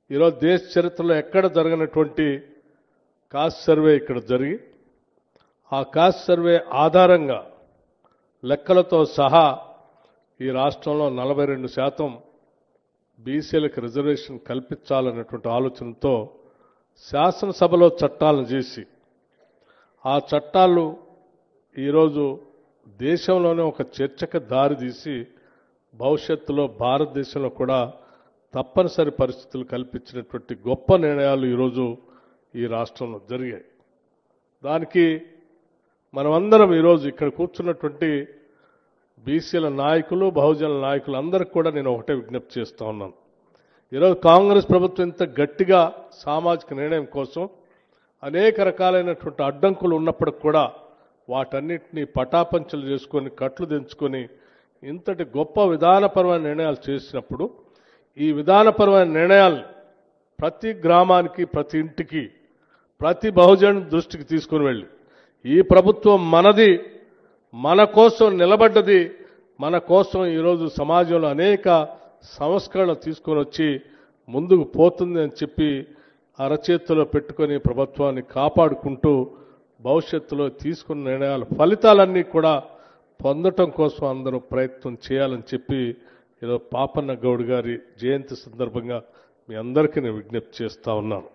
ఈరోజు దేశ చరిత్రలో ఎక్కడ జరగనటువంటి కాస్ట్ సర్వే ఇక్కడ జరిగి ఆ కాస్ట్ సర్వే ఆధారంగా లెక్కలతో సహా ఈ రాష్ట్రంలో 42% బీసీలకు రిజర్వేషన్ కల్పించాలన్నటువంటి ఆలోచనతో శాసనసభలో చట్టాలను చేసి ఆ చట్టాలు ఈరోజు దేశంలోనే ఒక చర్చకు దారితీసి భవిష్యత్తులో భారతదేశంలో కూడా తప్పనిసరి పరిస్థితులు కల్పించినటువంటి గొప్ప నిర్ణయాలు ఈరోజు ఈ రాష్ట్రంలో జరిగాయి. దానికి మనమందరం ఈరోజు ఇక్కడ కూర్చున్నటువంటి బీసీల నాయకులు బహుజనుల నాయకులు అందరికీ కూడా నేను ఒకటే విజ్ఞప్తి చేస్తూ ఉన్నాను. ఈరోజు కాంగ్రెస్ ప్రభుత్వం ఇంత గట్టిగా సామాజిక నిర్ణయం కోసం అనేక రకాలైనటువంటి అడ్డంకులు ఉన్నప్పటికి కూడా వాటన్నిటినీ పటాపంచలు చేసుకొని కట్లు దించుకొని ఇంతటి గొప్ప విధానపరమైన నిర్ణయాలు చేసినప్పుడు ఈ విధానపరమైన నిర్ణయాలు ప్రతి గ్రామానికి ప్రతి ఇంటికి ప్రతి బహుజన దృష్టికి తీసుకుని వెళ్ళి ఈ ప్రభుత్వం మనది, మన కోసం నిలబడ్డది, మన కోసం ఈరోజు సమాజంలో అనేక సంస్కరణలు తీసుకొని వచ్చి ముందుకు పోతుంది అని చెప్పి అరచేతిలో పెట్టుకొని ప్రభుత్వాన్ని కాపాడుకుంటూ భవిష్యత్తులో తీసుకున్న నిర్ణయాల ఫలితాలన్నీ కూడా పొందటం కోసం అందరూ ప్రయత్నం చేయాలని చెప్పి ఈరోజు పాపన్న గౌడ్ గారి జయంతి సందర్భంగా మీ అందరికీ నేను విజ్ఞప్తి చేస్తా ఉన్నాను.